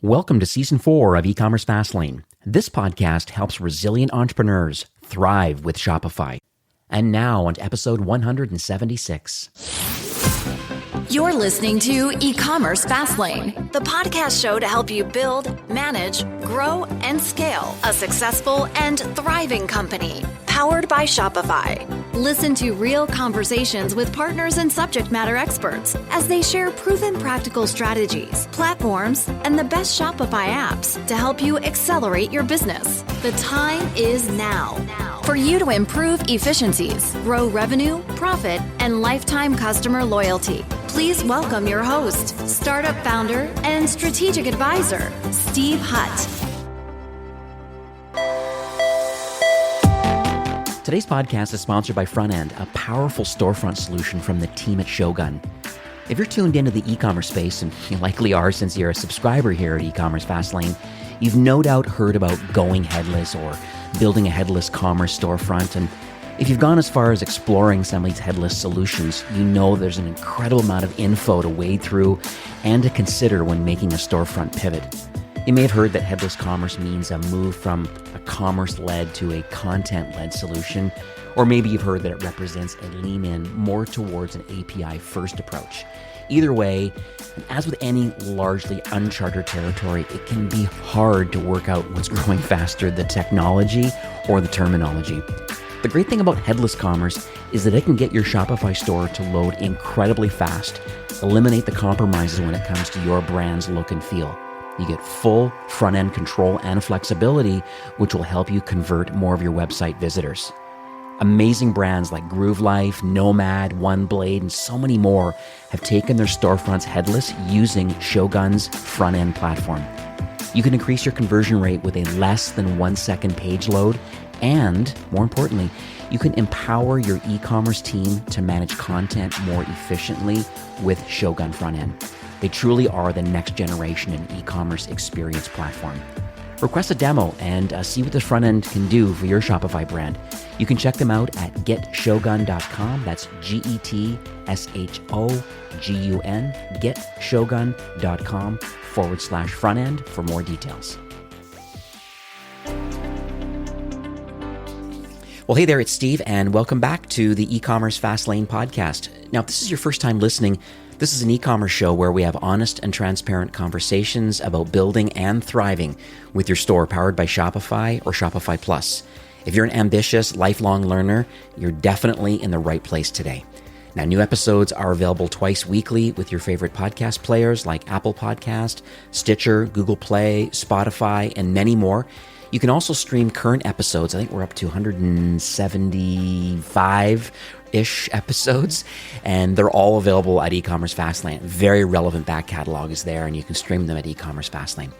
Welcome to Season 4 of E-commerce Fastlane. This podcast helps resilient entrepreneurs thrive with Shopify. And now on to episode 176. You're listening to E-commerce Fastlane, the podcast show to help you build, manage, grow, and scale a successful and thriving company, powered by Shopify. Listen to real conversations with partners and subject matter experts as they share proven practical strategies, platforms, and the best Shopify apps to help you accelerate your business. The time is now for you to improve efficiencies, grow revenue, profit, and lifetime customer loyalty. Please welcome your host, startup founder, and strategic advisor, Steve Hutt. Today's podcast is sponsored by Frontend, a powerful storefront solution from the team at Shogun. If you're tuned into the e-commerce space, and you likely are since you're a subscriber here at E-commerce Fastlane, you've no doubt heard about going headless or building a headless commerce storefront. And if you've gone as far as exploring some of these headless solutions, you know there's an incredible amount of info to wade through and to consider when making a storefront pivot. You may have heard that headless commerce means a move from a commerce-led to a content-led solution, or maybe you've heard that it represents a lean-in more towards an API-first approach. Either way, as with any largely uncharted territory, it can be hard to work out what's growing faster, the technology or the terminology. The great thing about headless commerce is that it can get your Shopify store to load incredibly fast, eliminate the compromises when it comes to your brand's look and feel. You get full front-end control and flexibility, which will help you convert more of your website visitors. Amazing brands like Groove Life, Nomad, OneBlade, and so many more have taken their storefronts headless using Shogun's front-end platform. You can increase your conversion rate with a less than 1 second page load, and more importantly, you can empower your e-commerce team to manage content more efficiently with Shogun front-end. They truly are the next generation in e-commerce experience platform. Request a demo and see what the front end can do for your Shopify brand. You can check them out at getshogun.com. That's GETSHOGUN, getshogun.com/front end for more details. Well, hey there, it's Steve, and welcome back to the E-commerce Fastlane podcast. Now, if this is your first time listening, this is an e-commerce show where we have honest and transparent conversations about building and thriving with your store powered by Shopify or Shopify Plus. If you're an ambitious, lifelong learner, you're definitely in the right place today. Now, new episodes are available twice weekly with your favorite podcast players like Apple Podcast, Stitcher, Google Play, Spotify, and many more. You can also stream current episodes. I think we're up to 175-ish episodes, and they're all available at E-commerce Fastlane. Very relevant back catalog is there, and you can stream them at E-commerce Fastlane.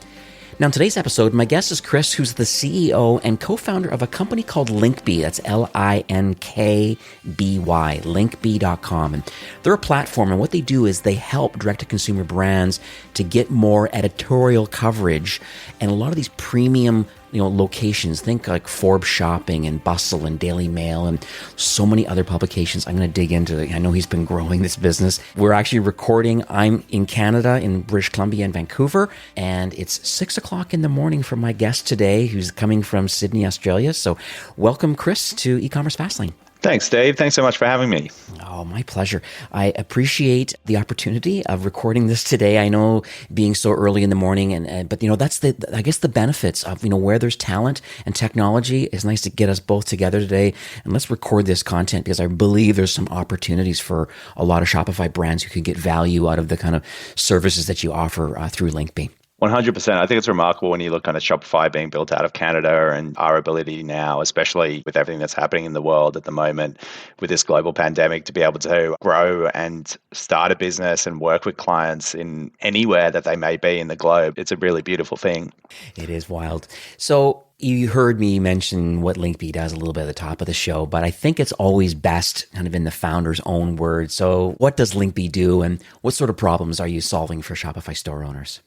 Now, in today's episode, my guest is Chris, who's the CEO and co-founder of a company called Linkby. That's Linkby, Linkby.com. And they're a platform, and what they do is they help direct-to-consumer brands to get more editorial coverage and a lot of these premium locations. Think like Forbes Shopping and Bustle and Daily Mail and so many other publications. I'm going to dig into it. I know he's been growing this business. We're actually recording. I'm in Canada, in British Columbia and Vancouver, and it's 6 o'clock in the morning for my guest today, who's coming from Sydney, Australia. So welcome, Chris, to E-commerce Fastlane. Thanks, Dave. Thanks so much for having me. Oh, my pleasure. I appreciate the opportunity of recording this today. I know being so early in the morning, but that's the benefits of where there's talent and technology. It's nice to get us both together today, and let's record this content because I believe there's some opportunities for a lot of Shopify brands who can get value out of the kind of services that you offer through Linkby. 100%. I think it's remarkable when you look at Shopify being built out of Canada and our ability now, especially with everything that's happening in the world at the moment with this global pandemic, to be able to grow and start a business and work with clients in anywhere that they may be in the globe. It's a really beautiful thing. It is wild. So you heard me mention what Linkby does a little bit at the top of the show, but I think it's always best kind of in the founder's own words. So what does Linkby do, and what sort of problems are you solving for Shopify store owners?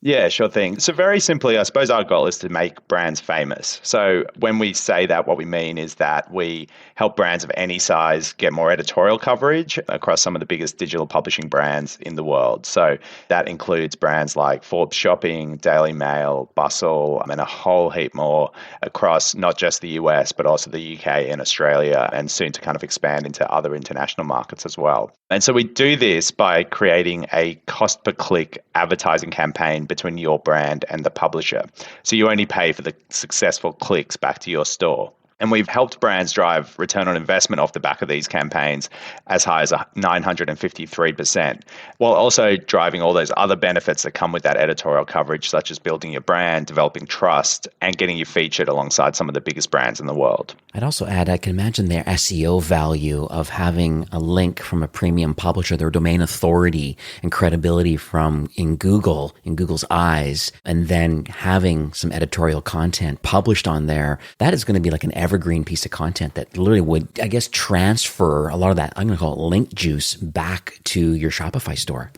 Yeah, sure thing. So very simply, I suppose our goal is to make brands famous. So when we say that, what we mean is that we help brands of any size get more editorial coverage across some of the biggest digital publishing brands in the world. So that includes brands like Forbes Shopping, Daily Mail, Bustle, and a whole heap more across not just the US, but also the UK and Australia, and soon to kind of expand into other international markets as well. And so we do this by creating a cost per click advertising campaign between your brand and the publisher. So you only pay for the successful clicks back to your store. And we've helped brands drive return on investment off the back of these campaigns as high as 953%, while also driving all those other benefits that come with that editorial coverage, such as building your brand, developing trust, and getting you featured alongside some of the biggest brands in the world. I'd also add, I can imagine their SEO value of having a link from a premium publisher, their domain authority and credibility in Google's eyes, and then having some editorial content published on there. That is going to be like an evergreen piece of content that literally would, I guess, transfer a lot of that, I'm going to call it link juice, back to your Shopify store.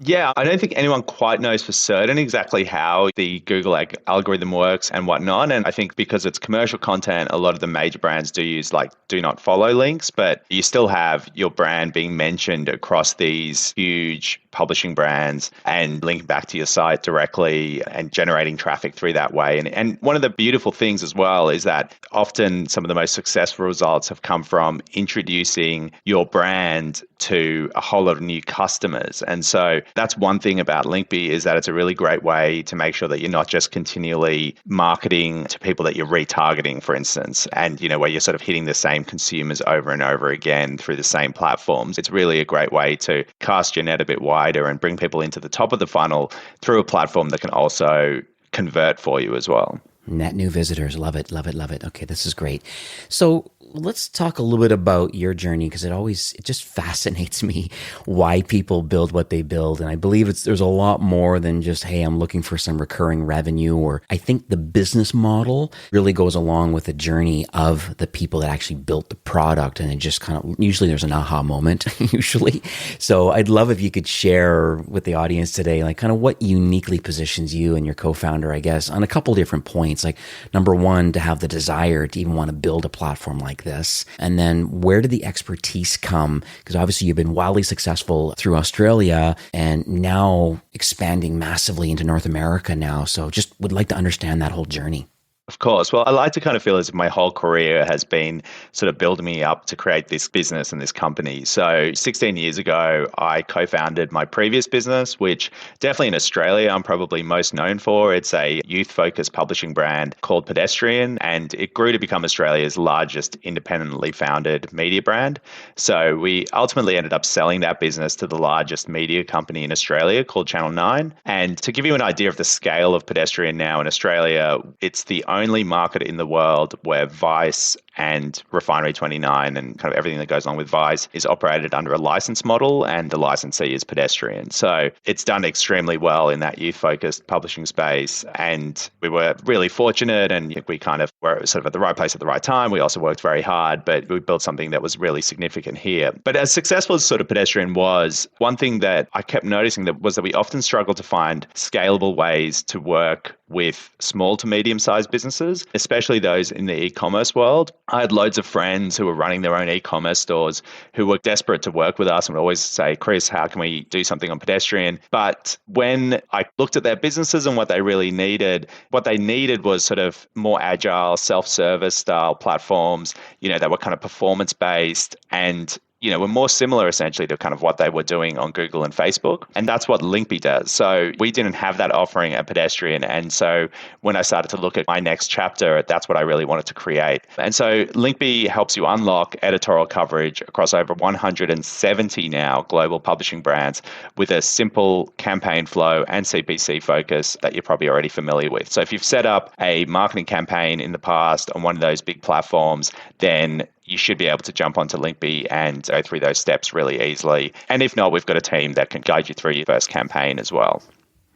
Yeah, I don't think anyone quite knows for certain exactly how the Google algorithm works and whatnot. And I think because it's commercial content, a lot of the major brands do use do not follow links, but you still have your brand being mentioned across these huge publishing brands and linking back to your site directly and generating traffic through that way. And one of the beautiful things as well is that often some of the most successful results have come from introducing your brand to a whole lot of new customers. And so that's one thing about Linkby, is that it's a really great way to make sure that you're not just continually marketing to people that you're retargeting, for instance, and where you're sort of hitting the same consumers over and over again through the same platforms. It's really a great way to cast your net a bit wider and bring people into the top of the funnel through a platform that can also convert for you as well. Net new visitors. Love it, love it, love it. Okay, this is great. So let's talk a little bit about your journey, because it just fascinates me why people build what they build. And I believe there's a lot more than just, hey, I'm looking for some recurring revenue. Or I think the business model really goes along with the journey of the people that actually built the product. And it just kind of, usually there's an aha moment, usually. So I'd love if you could share with the audience today, like kind of what uniquely positions you and your co-founder, I guess, on a couple different points. Like number one, to have the desire to even want to build a platform like this. And then where did the expertise come? Because obviously you've been wildly successful through Australia and now expanding massively into North America now. So just would like to understand that whole journey. Of course. Well, I like to kind of feel as if my whole career has been sort of building me up to create this business and this company. So 16 years ago, I co-founded my previous business, which definitely in Australia, I'm probably most known for. It's a youth-focused publishing brand called Pedestrian, and it grew to become Australia's largest independently founded media brand. So we ultimately ended up selling that business to the largest media company in Australia called Channel 9. And to give you an idea of the scale of Pedestrian now in Australia, it's the only market in the world where Vice and Refinery 29 and kind of everything that goes on with Vice is operated under a license model, and the licensee is Pedestrian. So it's done extremely well in that youth-focused publishing space, and we were really fortunate, and we kind of were sort of at the right place at the right time. We also worked very hard, but we built something that was really significant here. But as successful as sort of Pedestrian was, one thing that I kept noticing was that we often struggled to find scalable ways to work with small to medium-sized businesses, especially those in the e-commerce world. I had loads of friends who were running their own e-commerce stores who were desperate to work with us and would always say, Chris, how can we do something on Pedestrian? But when I looked at their businesses and what they really needed, what they needed was sort of more agile, self-service style platforms, that were kind of performance-based and were more similar essentially to kind of what they were doing on Google and Facebook. And that's what Linkby does. So we didn't have that offering at Pedestrian. And so when I started to look at my next chapter, that's what I really wanted to create. And so Linkby helps you unlock editorial coverage across over 170 now global publishing brands with a simple campaign flow and CPC focus that you're probably already familiar with. So if you've set up a marketing campaign in the past on one of those big platforms, then you should be able to jump onto Linkby and go through those steps really easily. And if not, we've got a team that can guide you through your first campaign as well.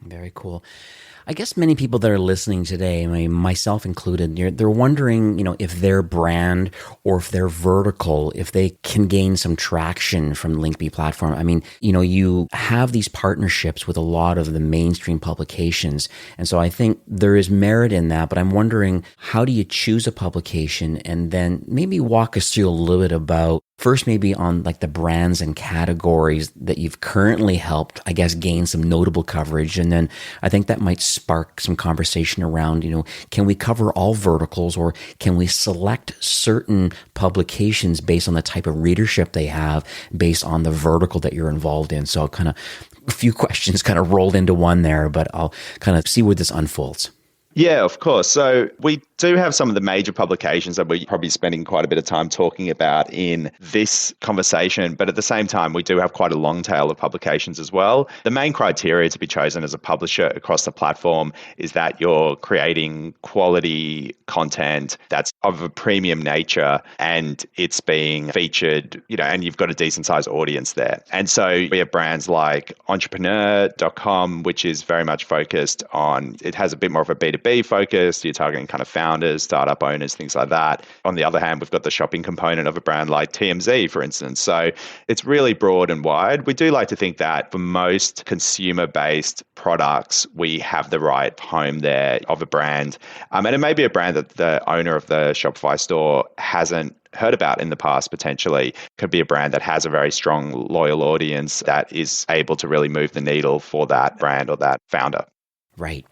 Very cool. I guess many people that are listening today, I mean, myself included, they're wondering, if their brand or if their vertical, if they can gain some traction from the Linkby platform. I mean, you have these partnerships with a lot of the mainstream publications. And so I think there is merit in that, but I'm wondering, how do you choose a publication? And then maybe walk us through a little bit about first, maybe on like the brands and categories that you've currently helped, I guess, gain some notable coverage. And then I think that might spark some conversation around, can we cover all verticals, or can we select certain publications based on the type of readership they have, based on the vertical that you're involved in? So kind of a few questions kind of rolled into one there, but I'll kind of see where this unfolds. Yeah, of course. So we do have some of the major publications that we're probably spending quite a bit of time talking about in this conversation. But at the same time, we do have quite a long tail of publications as well. The main criteria to be chosen as a publisher across the platform is that you're creating quality content that's of a premium nature and it's being featured, and you've got a decent sized audience there. And so we have brands like entrepreneur.com, which is very much focused on, it has a bit more of a B2B focus. You're targeting kind of founders, startup owners, things like that. On the other hand, we've got the shopping component of a brand like TMZ, for instance. So it's really broad and wide. We do like to think that for most consumer-based products, we have the right home there of a brand. And it may be a brand that the owner of the Shopify store hasn't heard about in the past, potentially. Could be a brand that has a very strong, loyal audience that is able to really move the needle for that brand or that founder. Right.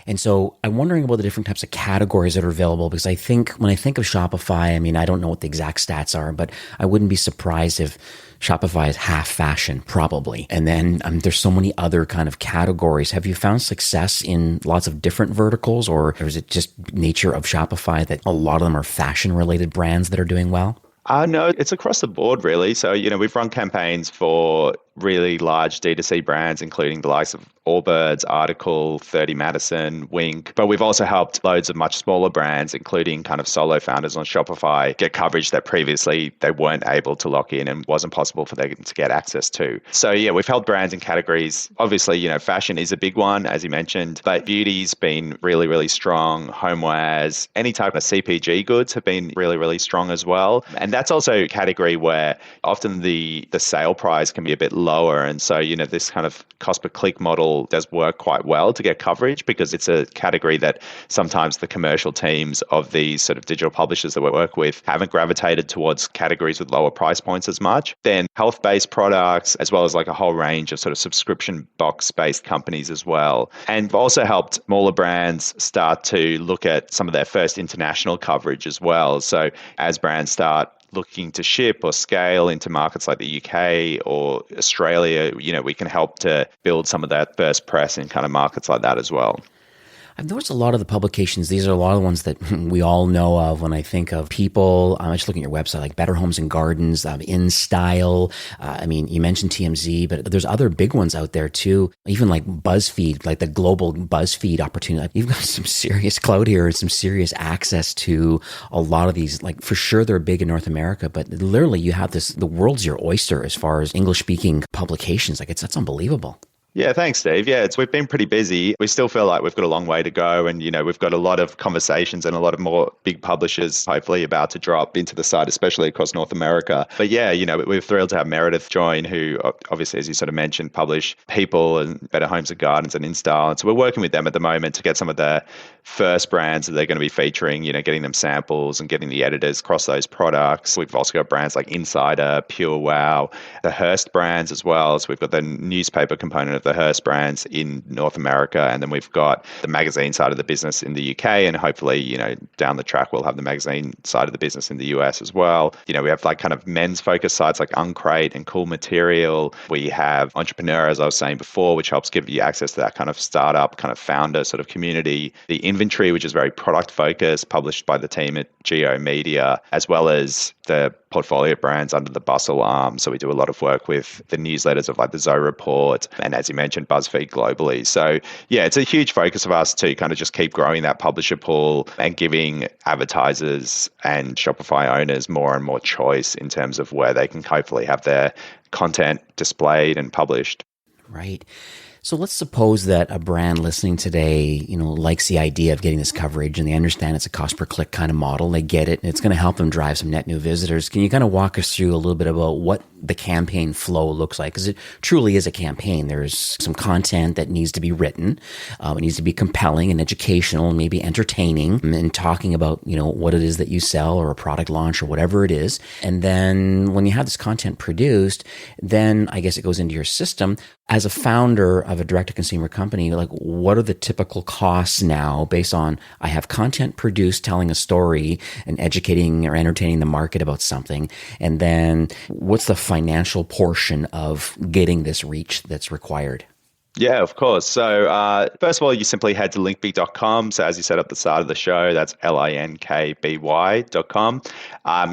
And so I'm wondering about the different types of categories that are available, because I think when I think of Shopify, I mean, I don't know what the exact stats are, but I wouldn't be surprised if Shopify is half fashion, probably. And then there's so many other kind of categories. Have you found success in lots of different verticals, or is it just nature of Shopify that a lot of them are fashion related brands that are doing well? No, it's across the board, really. So, we've run campaigns for really large D2C brands, including the likes of Allbirds, Article, 30 Madison, Wink. But we've also helped loads of much smaller brands, including kind of solo founders on Shopify, get coverage that previously they weren't able to lock in and wasn't possible for them to get access to. So yeah, we've helped brands in categories. Obviously, fashion is a big one, as you mentioned, but beauty's been really, really strong. Homewares, any type of CPG goods have been really, really strong as well. And that's also a category where often the sale price can be a bit lower. And so, this kind of cost per click model does work quite well to get coverage, because it's a category that sometimes the commercial teams of these sort of digital publishers that we work with haven't gravitated towards categories with lower price points as much. Then health-based products, as well as like a whole range of sort of subscription box-based companies as well. And we've also helped smaller brands start to look at some of their first international coverage as well. So as brands start looking to ship or scale into markets like the UK or Australia, we can help to build some of that first press in kind of markets like that as well. I've noticed a lot of the publications, these are a lot of the ones that we all know of when I think of people. I'm just looking at your website, like Better Homes and Gardens, In Style. I mean, you mentioned TMZ, but there's other big ones out there too. Even like BuzzFeed, like the global BuzzFeed opportunity. You've got some serious clout here and some serious access to a lot of these. Like for sure, they're big in North America, but literally you have the world's your oyster as far as English speaking publications. Like that's unbelievable. Yeah, thanks, Steve. Yeah, we've been pretty busy. We still feel like we've got a long way to go. And, we've got a lot of conversations and a lot of more big publishers hopefully about to drop into the site, especially across North America. But yeah, we're thrilled to have Meredith join, who obviously, as you sort of mentioned, publish People and Better Homes and Gardens and InStyle. And so we're working with them at the moment to get some of the first brands that they're going to be featuring, getting them samples and getting the editors across those products. We've also got brands like Insider, Pure Wow, the Hearst brands as well. So we've got the newspaper component of the Hearst brands in North America, and then we've got the magazine side of the business in the UK, and hopefully, down the track we'll have the magazine side of the business in the US as well. We have like kind of men's focused sites like Uncrate and Cool Material. We have Entrepreneur, as I was saying before, which helps give you access to that kind of startup, kind of founder sort of community. The Inventory, which is very product focused, published by the team at Geo Media, as well as the portfolio brands under the Bustle arm. So we do a lot of work with the newsletters of like the Zoe Report and, as you mentioned, BuzzFeed globally. So yeah, it's a huge focus of us to kind of just keep growing that publisher pool and giving advertisers and Shopify owners more and more choice in terms of where they can hopefully have their content displayed and published. Right. So let's suppose that a brand listening today, likes the idea of getting this coverage and they understand it's a cost per click kind of model. They get it and it's going to help them drive some net new visitors. Can you kind of walk us through a little bit about what the campaign flow looks like? Because it truly is a campaign. There's some content that needs to be written. It needs to be compelling and educational and maybe entertaining and talking about, what it is that you sell or a product launch or whatever it is. And then when you have this content produced, then I guess it goes into your system. As a founder of a direct-to-consumer company, like what are the typical costs now based on I have content produced telling a story and educating or entertaining the market about something, and then what's the financial portion of getting this reach that's required? Yeah, of course. So first of all, you simply head to linkby.com. So as you said at the start of the show, that's linkby.com.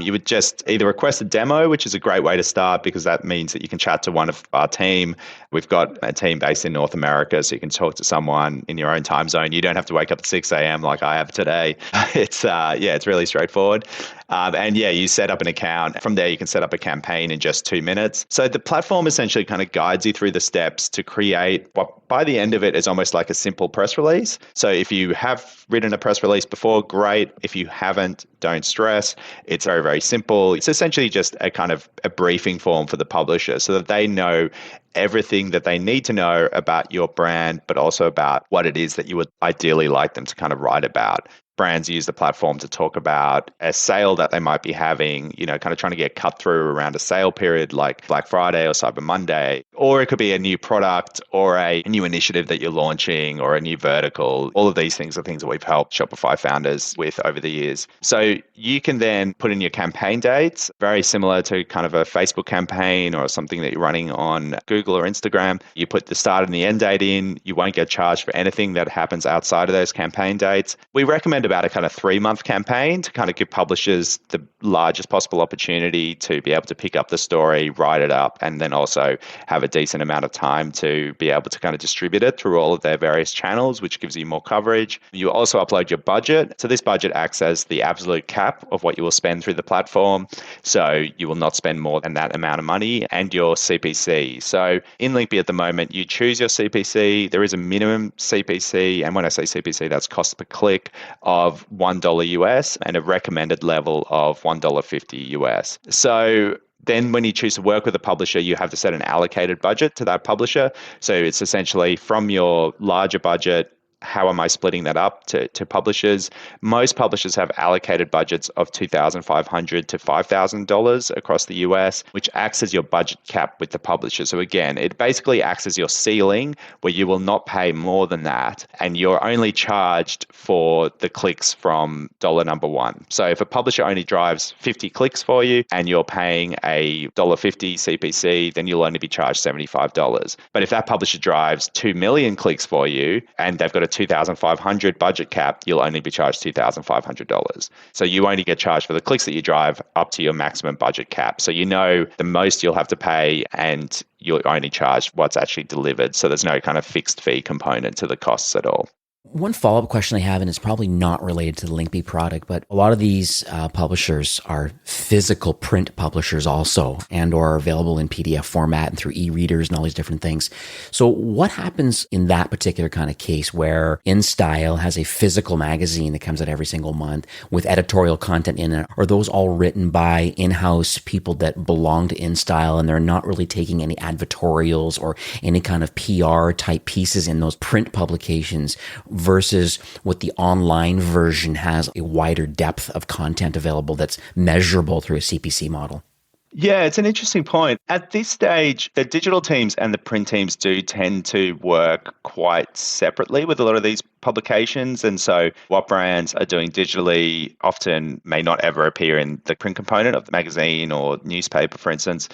You would just either request a demo, which is a great way to start because that means that you can chat to one of our team. We've got a team based in North America, so you can talk to someone in your own time zone. You don't have to wake up at 6 a.m. like I have today. It's really straightforward. You set up an account. From there, you can set up a campaign in just 2 minutes. So the platform essentially kind of guides you through the steps to create what by the end of it is almost like a simple press release. So if you have written a press release before, great. If you haven't, don't stress. It's very, very simple. It's essentially just a kind of a briefing form for the publisher so that they know everything that they need to know about your brand, but also about what it is that you would ideally like them to kind of write about. Brands use the platform to talk about a sale that they might be having, kind of trying to get cut through around a sale period like Black Friday or Cyber Monday. Or it could be a new product or a new initiative that you're launching or a new vertical. All of these things are things that we've helped Shopify founders with over the years. So you can then put in your campaign dates, very similar to kind of a Facebook campaign or something that you're running on Google or Instagram. You put the start and the end date in. You won't get charged for anything that happens outside of those campaign dates. We recommend about a kind of 3-month campaign to kind of give publishers the largest possible opportunity to be able to pick up the story, write it up, and then also have a decent amount of time to be able to kind of distribute it through all of their various channels, which gives you more coverage. You also upload your budget. So this budget acts as the absolute cap of what you will spend through the platform. So you will not spend more than that amount of money, and your CPC. So in Linkby at the moment, you choose your CPC. There is a minimum CPC. And when I say CPC, that's cost per click of $1 US and a recommended level of $1.50 US. So then when you choose to work with a publisher, you have to set an allocated budget to that publisher. So it's essentially from your larger budget, how am I splitting that up to publishers? Most publishers have allocated budgets of $2,500 to $5,000 across the US, which acts as your budget cap with the publisher. So again, it basically acts as your ceiling where you will not pay more than that. And you're only charged for the clicks from dollar number one. So if a publisher only drives 50 clicks for you and you're paying a $1.50 CPC, then you'll only be charged $75. But if that publisher drives 2 million clicks for you and they've got a $2,500 budget cap, you'll only be charged $2,500. So you only get charged for the clicks that you drive up to your maximum budget cap. So the most you'll have to pay and you'll only charge what's actually delivered. So there's no kind of fixed fee component to the costs at all. One follow-up question I have, and it's probably not related to the Linkby product, but a lot of these publishers are physical print publishers also, and or are available in PDF format and through e-readers and all these different things. So what happens in that particular kind of case where InStyle has a physical magazine that comes out every single month with editorial content in it? Are those all written by in-house people that belong to InStyle and they're not really taking any advertorials or any kind of PR type pieces in those print publications, versus what the online version has a wider depth of content available that's measurable through a CPC model? Yeah, it's an interesting point. At this stage, the digital teams and the print teams do tend to work quite separately with a lot of these publications. And so what brands are doing digitally often may not ever appear in the print component of the magazine or newspaper, for instance.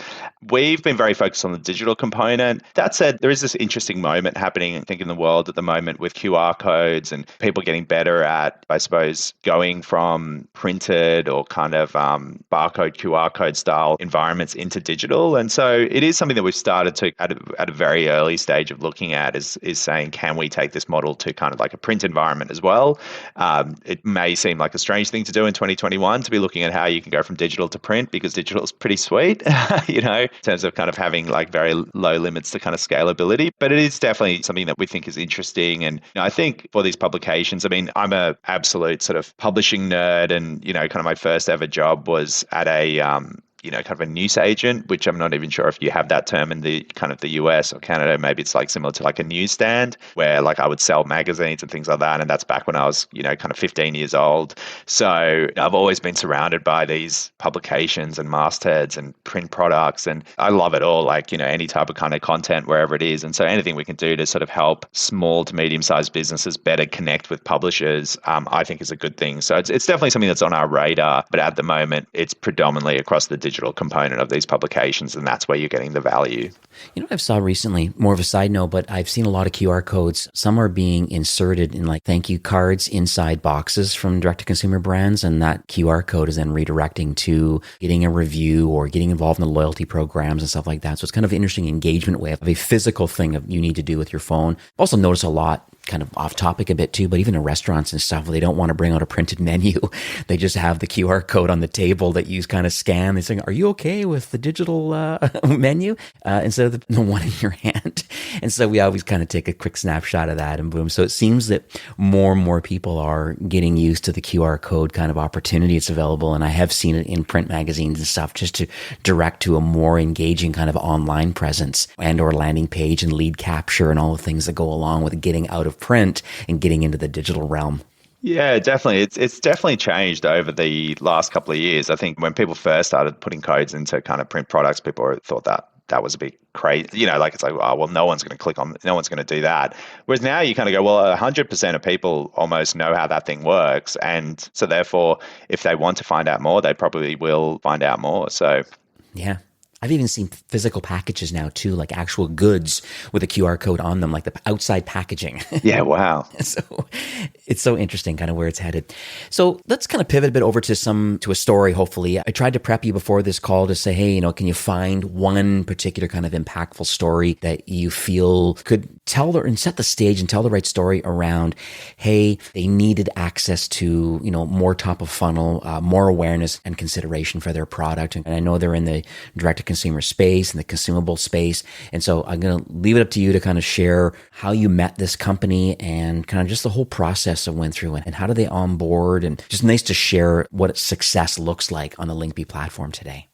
We've been very focused on the digital component. That said, there is this interesting moment happening, I think, in the world at the moment with QR codes and people getting better at, I suppose, going from printed or kind of barcode QR code style environments into digital. And so it is something that we've started to, at a very early stage of looking at, is saying, can we take this model to kind of like a print environment as well? It may seem like a strange thing to do in 2021 to be looking at how you can go from digital to print, because digital is pretty sweet, in terms of kind of having like very low limits to kind of scalability. But it is definitely something that we think is interesting. And I think for these publications, I mean, I'm a absolute sort of publishing nerd, and kind of my first ever job was at a kind of a news agent, which I'm not even sure if you have that term in the kind of the US or Canada. Maybe it's like similar to like a newsstand, where like I would sell magazines and things like that. And that's back when I was, kind of 15 years old. So I've always been surrounded by these publications and mastheads and print products. And I love it all, like, any type of kind of content, wherever it is. And so anything we can do to sort of help small to medium-sized businesses better connect with publishers, I think is a good thing. So it's definitely something that's on our radar. But at the moment, it's predominantly across the digital component of these publications, and that's where you're getting the value. I've saw recently, more of a side note, but I've seen a lot of QR codes. Some are being inserted in like thank you cards inside boxes from direct-to-consumer brands, and that QR code is then redirecting to getting a review or getting involved in the loyalty programs and stuff like that. So it's kind of an interesting engagement way of a physical thing you need to do with your phone. Also notice a lot, kind of off topic a bit too, but even in restaurants and stuff, where they don't want to bring out a printed menu, they just have the QR code on the table that you kind of scan. They say, are you okay with the digital menu? Instead of the one in your hand. And so we always kind of take a quick snapshot of that and boom. So it seems that more and more people are getting used to the QR code kind of opportunity it's available. And I have seen it in print magazines and stuff, just to direct to a more engaging kind of online presence and or landing page and lead capture and all the things that go along with getting out of print and getting into the digital realm. Yeah, definitely. It's definitely changed over the last couple of years. I think when people first started putting codes into kind of print products, people thought that was a bit crazy. Like it's like, oh, well, no one's going to do that. Whereas now you kind of go, well, 100% of people almost know how that thing works. And so therefore, if they want to find out more, they probably will find out more. So yeah. I've even seen physical packages now too, like actual goods with a QR code on them, like the outside packaging. Yeah, wow. So it's so interesting kind of where it's headed. So let's kind of pivot a bit over to a story, hopefully. I tried to prep you before this call to say, hey, can you find one particular kind of impactful story that you feel could tell and set the stage and tell the right story around, hey, they needed access to, more top of funnel, more awareness and consideration for their product. And I know they're in the direct-to-consumer space and the consumable space. And so I'm going to leave it up to you to kind of share how you met this company and kind of just the whole process that went through and how do they onboard, and just nice to share what success looks like on the Linkby platform today.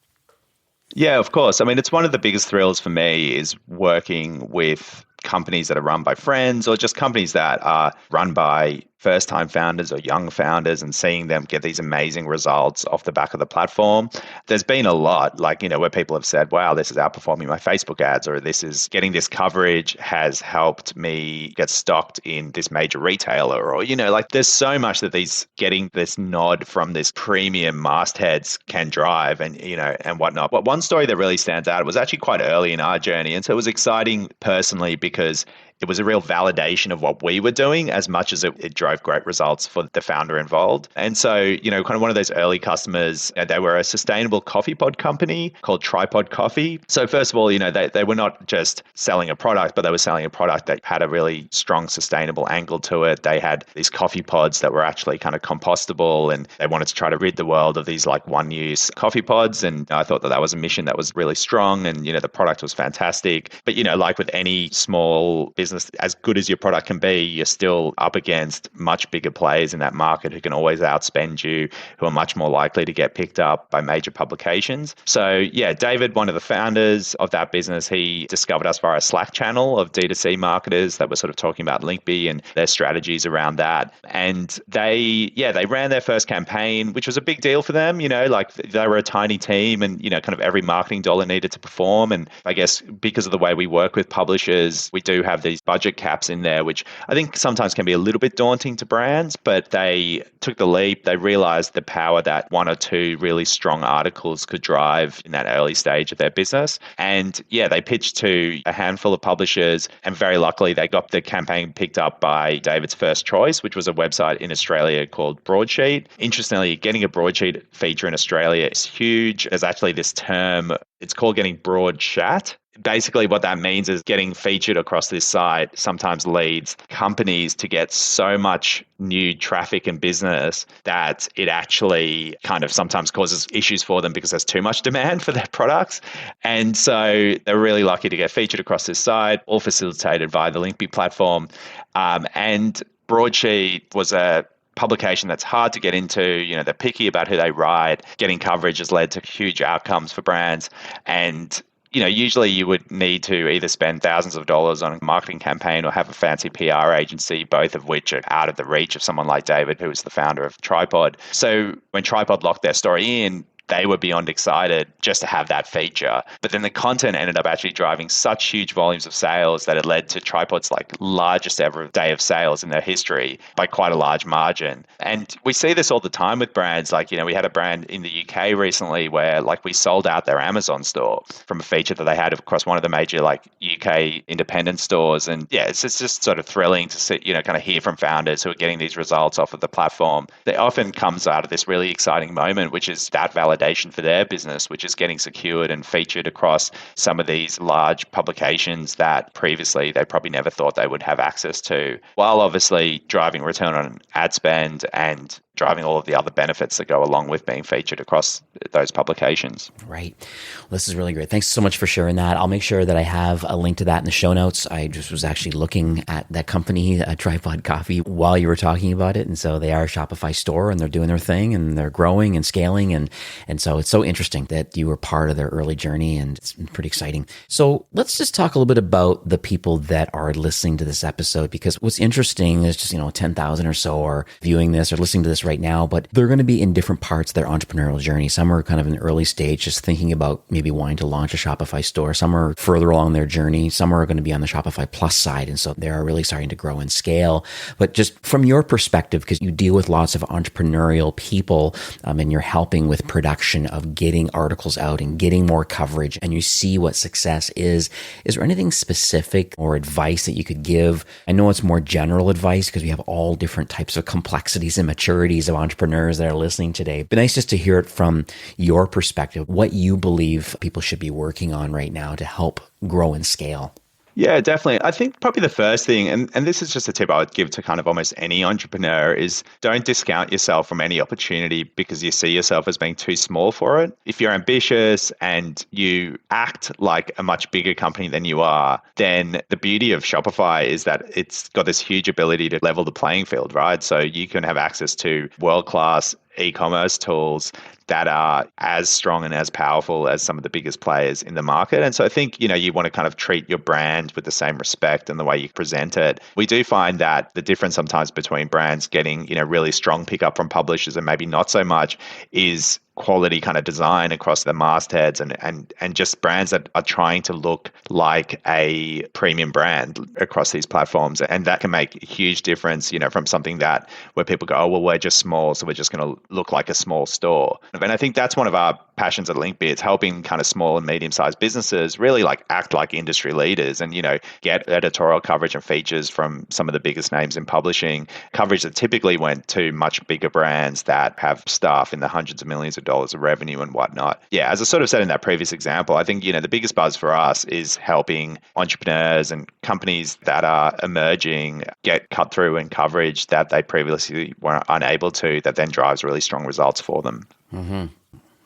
Yeah, of course. I mean, it's one of the biggest thrills for me is working with companies that are run by friends, or just companies that are run by first-time founders or young founders, and seeing them get these amazing results off the back of the platform. There's been a lot, like, where people have said, wow, this is outperforming my Facebook ads, or this is getting this coverage has helped me get stocked in this major retailer, or, there's so much that these getting this nod from this premium mastheads can drive and whatnot. But one story that really stands out was actually quite early in our journey. And so it was exciting personally because it was a real validation of what we were doing as much as it drove great results for the founder involved. And so, kind of one of those early customers, they were a sustainable coffee pod company called Tripod Coffee. So first of all, they were not just selling a product, but they were selling a product that had a really strong sustainable angle to it. They had these coffee pods that were actually kind of compostable, and they wanted to try to rid the world of these like one-use coffee pods. And I thought that was a mission that was really strong, and, the product was fantastic. But, like with any small business, as good as your product can be, you're still up against much bigger players in that market who can always outspend you, who are much more likely to get picked up by major publications. So yeah, David, one of the founders of that business, he discovered us via a Slack channel of D2C marketers that were sort of talking about Linkby and their strategies around that. And they ran their first campaign, which was a big deal for them. Like they were a tiny team, and, kind of every marketing dollar needed to perform. And I guess because of the way we work with publishers, we do have these these budget caps in there, which I think sometimes can be a little bit daunting to brands, but they took the leap. They realized the power that one or two really strong articles could drive in that early stage of their business. And yeah, they pitched to a handful of publishers, and very luckily they got the campaign picked up by David's First Choice, which was a website in Australia called Broadsheet. Interestingly, getting a broadsheet feature in Australia is huge. There's actually this term, it's called getting broad chat. Basically, what that means is getting featured across this site sometimes leads companies to get so much new traffic and business that it actually kind of sometimes causes issues for them because there's too much demand for their products. And so they're really lucky to get featured across this site, all facilitated via the Linkby platform. And Broadsheet was a publication that's hard to get into. They're picky about who they write. Getting coverage has led to huge outcomes for brands. And usually you would need to either spend thousands of dollars on a marketing campaign or have a fancy PR agency, both of which are out of the reach of someone like David, who is the founder of Tripod. So when Tripod locked their story in, they were beyond excited just to have that feature. But then the content ended up actually driving such huge volumes of sales that it led to Tripod's largest ever day of sales in their history by quite a large margin. And we see this all the time with brands. We had a brand in the UK recently where we sold out their Amazon store from a feature that they had across one of the major UK independent stores. And yeah, it's just sort of thrilling to see, kind of hear from founders who are getting these results off of the platform. It often comes out of this really exciting moment, which is that validation for their business, which is getting secured and featured across some of these large publications that previously they probably never thought they would have access to, while obviously driving return on ad spend and driving all of the other benefits that go along with being featured across those publications. Right. Well, this is really great. Thanks so much for sharing that. I'll make sure that I have a link to that in the show notes. I just was actually looking at that company, Tripod Coffee, while you were talking about it. And so they are a Shopify store and they're doing their thing and they're growing and scaling. And so it's so interesting that you were part of their early journey, and it's pretty exciting. So let's just talk a little bit about the people that are listening to this episode, because what's interesting is just, 10,000 or so are viewing this or listening to this right now, but they're going to be in different parts of their entrepreneurial journey. Some are kind of in the early stage, just thinking about maybe wanting to launch a Shopify store. Some are further along their journey. Some are going to be on the Shopify Plus side. And so they're really starting to grow and scale. But just from your perspective, because you deal with lots of entrepreneurial people and you're helping with production of getting articles out and getting more coverage, and you see what success is there anything specific or advice that you could give? I know it's more general advice because we have all different types of complexities and maturities of entrepreneurs that are listening today. But nice just to hear it from your perspective, what you believe people should be working on right now to help grow and scale. Yeah, definitely. I think probably the first thing, and this is just a tip I would give to kind of almost any entrepreneur, is don't discount yourself from any opportunity because you see yourself as being too small for it. If you're ambitious and you act like a much bigger company than you are, then the beauty of Shopify is that it's got this huge ability to level the playing field, right? So you can have access to world-class e-commerce tools that are as strong and as powerful as some of the biggest players in the market. And so I think, you want to kind of treat your brand with the same respect and the way you present it. We do find that the difference sometimes between brands getting, really strong pickup from publishers and maybe not so much is quality kind of design across the mastheads and just brands that are trying to look like a premium brand across these platforms. And that can make a huge difference, from something that where people go, oh, well, we're just small, so we're just going to look like a small store. And I think that's one of our passions at Linkby. It's helping kind of small and medium-sized businesses really act like industry leaders and, get editorial coverage and features from some of the biggest names in publishing, coverage that typically went to much bigger brands that have staff in the hundreds of millions of dollars of revenue and whatnot. Yeah, as I sort of said in that previous example, I think, the biggest buzz for us is helping entrepreneurs and companies that are emerging get cut through and coverage that they previously were unable to, that then drives really strong results for them. Mm-hmm.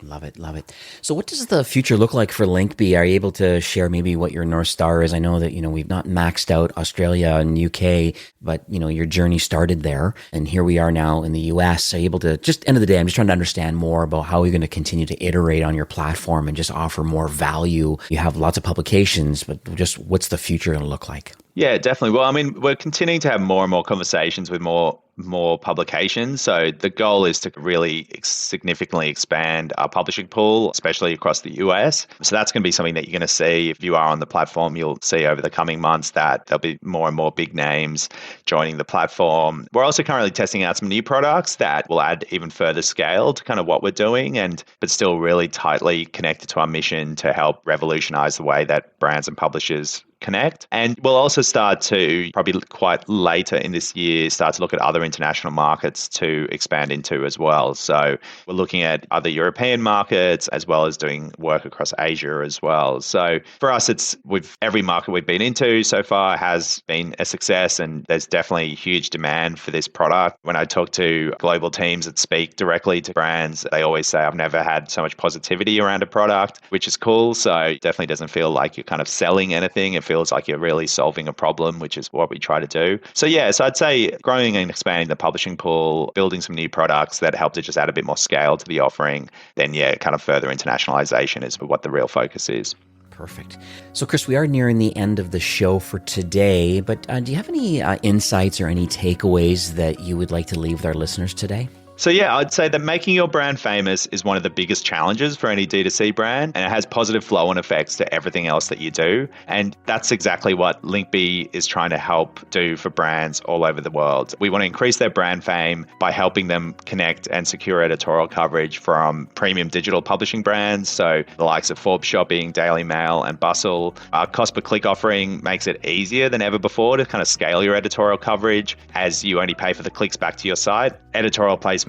Love it. Love it. So what does the future look like for Linkby? Are you able to share maybe what your North Star is? I know that, we've not maxed out Australia and UK, but, your journey started there. And here we are now in the US. Are you able to, just end of the day, I'm just trying to understand more about how you're going to continue to iterate on your platform and just offer more value. You have lots of publications, but just what's the future going to look like? Yeah, definitely. Well, we're continuing to have more and more conversations with more more publications. So the goal is to really significantly expand our publishing pool, especially across the US. So that's going to be something that you're going to see if you are on the platform. You'll see over the coming months that there'll be more and more big names joining the platform. We're also currently testing out some new products that will add even further scale to kind of what we're doing, but still really tightly connected to our mission to help revolutionize the way that brands and publishers connect. And we'll also start to, probably quite later in this year, start to look at other international markets to expand into as well. So we're looking at other European markets as well as doing work across Asia as well. So for us, it's with every market we've been into so far has been a success, and there's definitely huge demand for this product. When I talk to global teams that speak directly to brands, they always say, I've never had so much positivity around a product, which is cool. So it definitely doesn't feel like you're kind of selling anything. It feels like you're really solving a problem, which is what we try to do. So I'd say growing and expanding the publishing pool, building some new products that help to just add a bit more scale to the offering, then kind of further internationalization is what the real focus is. Perfect. So, Chris, we are nearing the end of the show for today, but do you have any insights or any takeaways that you would like to leave with our listeners today? So I'd say that making your brand famous is one of the biggest challenges for any D2C brand, and it has positive flow-on effects to everything else that you do. And that's exactly what Linkby is trying to help do for brands all over the world. We want to increase their brand fame by helping them connect and secure editorial coverage from premium digital publishing brands, so the likes of Forbes Shopping, Daily Mail, and Bustle. Our cost per click offering makes it easier than ever before to kind of scale your editorial coverage, as you only pay for the clicks back to your site. Editorial placements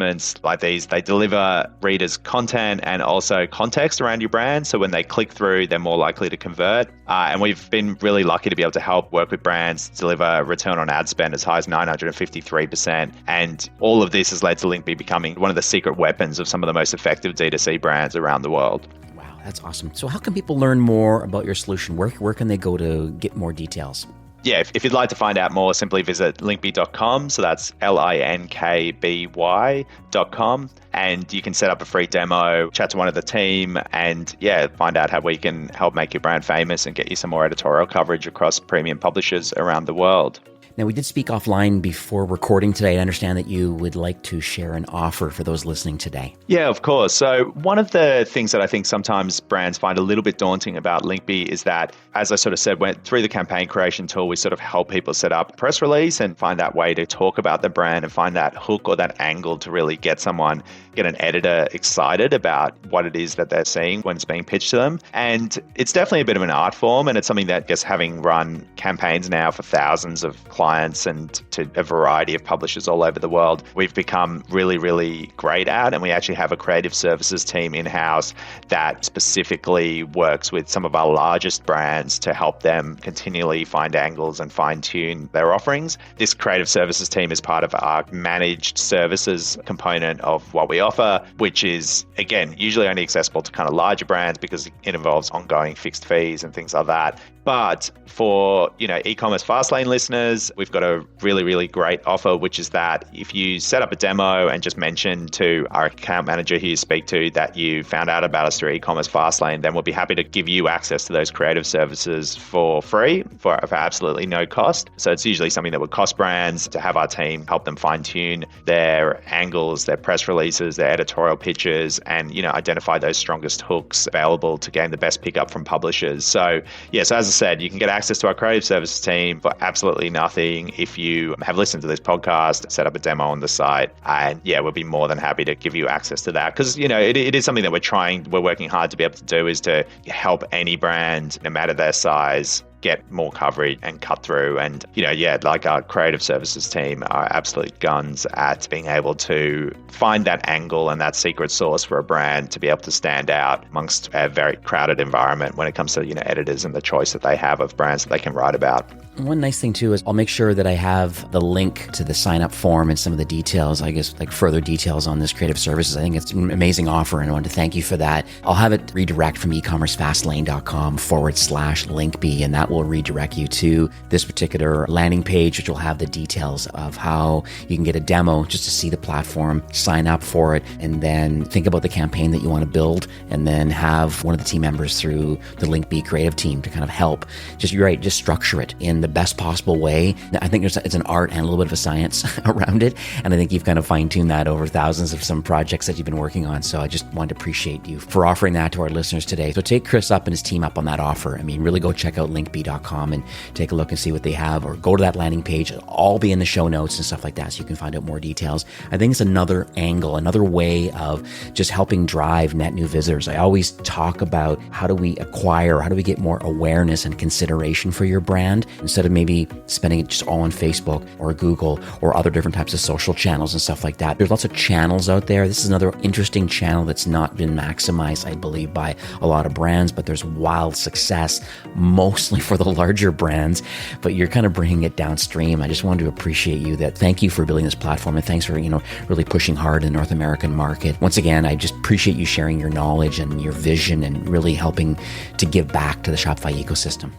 like these, they deliver readers content and also context around your brand. So when they click through, they're more likely to convert. And we've been really lucky to be able to help work with brands deliver return on ad spend as high as 953%. And all of this has led to Linkby becoming one of the secret weapons of some of the most effective D2C brands around the world. Wow, that's awesome. So how can people learn more about your solution? Where can they go to get more details? If you'd like to find out more, simply visit linkby.com. So that's linkby.com. And you can set up a free demo, chat to one of the team, and find out how we can help make your brand famous and get you some more editorial coverage across premium publishers around the world. Now, we did speak offline before recording today. I understand that you would like to share an offer for those listening today. Yeah, of course. So one of the things that I think sometimes brands find a little bit daunting about Linkby is that, as I sort of said, went through the campaign creation tool, we sort of help people set up a press release and find that way to talk about the brand and find that hook or that angle to really get an editor excited about what it is that they're seeing when it's being pitched to them. And it's definitely a bit of an art form, and it's something that, having run campaigns now for thousands of clients and to a variety of publishers all over the world, we've become really, really great at. And we actually have a creative services team in-house that specifically works with some of our largest brands to help them continually find angles and fine-tune their offerings. This creative services team is part of our managed services component of what we offer, which is, again, usually only accessible to kind of larger brands because it involves ongoing fixed fees and things like that. But for, e-commerce Fastlane listeners, we've got a really, really great offer, which is that if you set up a demo and just mention to our account manager who you speak to that you found out about us through e-commerce Fastlane, then we'll be happy to give you access to those creative services for free for absolutely no cost. So it's usually something that would cost brands to have our team help them fine-tune their angles, their press releases, their editorial pitches, and, identify those strongest hooks available to gain the best pickup from publishers. So, so as I said, you can get access to our creative services team for absolutely nothing if you have listened to this podcast, set up a demo on the site, and we'll be more than happy to give you access to that, because it is something that we're working hard to be able to do, is to help any brand, no matter their size, get more coverage and cut through. And, like our creative services team are absolute guns at being able to find that angle and that secret sauce for a brand to be able to stand out amongst a very crowded environment when it comes to, editors and the choice that they have of brands that they can write about. One nice thing too is I'll make sure that I have the link to the sign up form and some of the details, like further details on this creative services. I think it's an amazing offer, and I want to thank you for that. I'll have it redirect from ecommercefastlane.com/Linkby, and that will redirect you to this particular landing page, which will have the details of how you can get a demo just to see the platform, sign up for it, and then think about the campaign that you want to build, and then have one of the team members through the Linkby creative team to kind of help. You're right, just structure it in the best possible way. I think it's an art and a little bit of a science around it. And I think you've kind of fine-tuned that over thousands of some projects that you've been working on. So I just wanted to appreciate you for offering that to our listeners today. So take Chris up and his team up on that offer. I mean, really go check out linkby.com and take a look and see what they have, or go to that landing page. It'll all be in the show notes and stuff like that, so you can find out more details. I think it's another angle, another way of just helping drive net new visitors. I always talk about how do we acquire, how do we get more awareness and consideration for your brand, instead of maybe spending it just all on Facebook or Google or other different types of social channels and stuff like that. There's lots of channels out there. This is another interesting channel that's not been maximized, I believe, by a lot of brands, but there's wild success, mostly for the larger brands, but you're kind of bringing it downstream. I just wanted to appreciate you. Thank you for building this platform, and thanks for, really pushing hard in the North American market. Once again, I just appreciate you sharing your knowledge and your vision and really helping to give back to the Shopify ecosystem.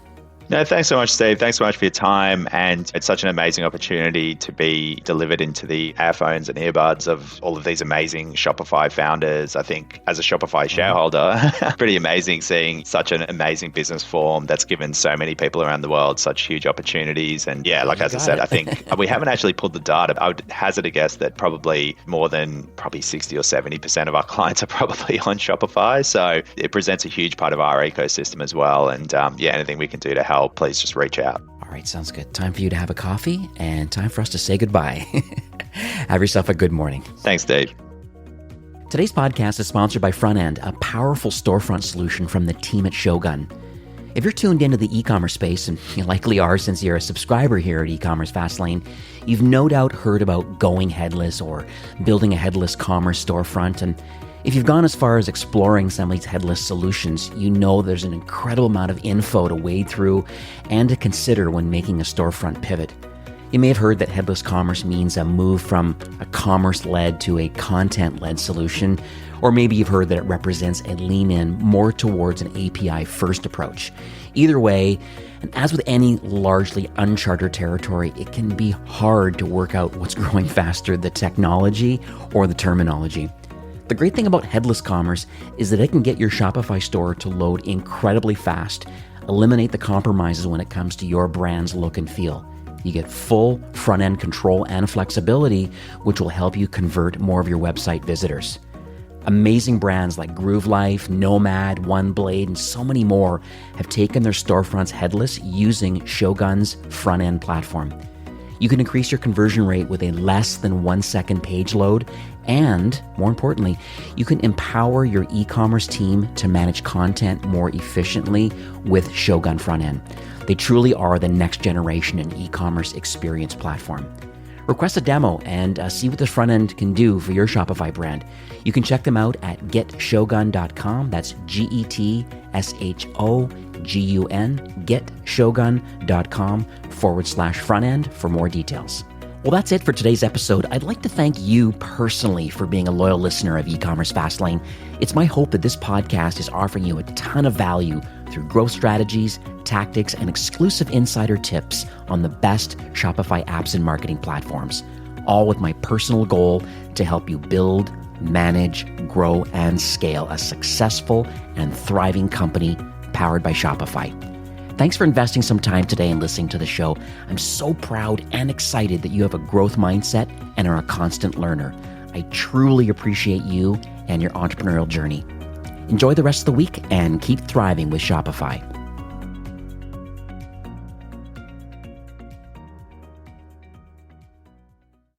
No, thanks so much, Steve. Thanks so much for your time. And it's such an amazing opportunity to be delivered into the earphones and earbuds of all of these amazing Shopify founders. I think as a Shopify shareholder, pretty amazing seeing such an amazing business form that's given so many people around the world such huge opportunities. And yeah, like as I said, I think we haven't actually pulled the data. I would hazard a guess that probably more than 60 or 70% of our clients are probably on Shopify. So it presents a huge part of our ecosystem as well. And anything we can do to help, please just reach out. All right, sounds good. Time for you to have a coffee and time for us to say goodbye. Have yourself a good morning. Thanks, Dave. Today's podcast is sponsored by Frontend, a powerful storefront solution from the team at Shogun. If you're tuned into the e-commerce space, and you likely are since you're a subscriber here at E-commerce Fastlane, you've no doubt heard about going headless or building a headless commerce storefront. And if you've gone as far as exploring some of these headless solutions, you know there's an incredible amount of info to wade through and to consider when making a storefront pivot. You may have heard that headless commerce means a move from a commerce-led to a content-led solution, or maybe you've heard that it represents a lean-in more towards an API-first approach. Either way, and as with any largely uncharted territory, it can be hard to work out what's growing faster, the technology or the terminology. The great thing about headless commerce is that it can get your Shopify store to load incredibly fast, eliminate the compromises when it comes to your brand's look and feel. You get full front-end control and flexibility, which will help you convert more of your website visitors. Amazing brands like Groove Life, Nomad, OneBlade, and so many more have taken their storefronts headless using Shogun's front-end platform. You can increase your conversion rate with a less than 1 second page load, and more importantly, you can empower your e-commerce team to manage content more efficiently with Shogun Frontend. They truly are the next generation in e-commerce experience platform. Request a demo and see what the front end can do for your Shopify brand. You can check them out at getshogun.com. That's GETSHOGUN, getshogun.com/front end for more details. Well, that's it for today's episode. I'd like to thank you personally for being a loyal listener of E-commerce Fastlane. It's my hope that this podcast is offering you a ton of value through growth strategies, tactics, and exclusive insider tips on the best Shopify apps and marketing platforms, all with my personal goal to help you build, manage, grow, and scale a successful and thriving company powered by Shopify. Thanks for investing some time today and listening to the show. I'm so proud and excited that you have a growth mindset and are a constant learner. I truly appreciate you and your entrepreneurial journey. Enjoy the rest of the week and keep thriving with Shopify.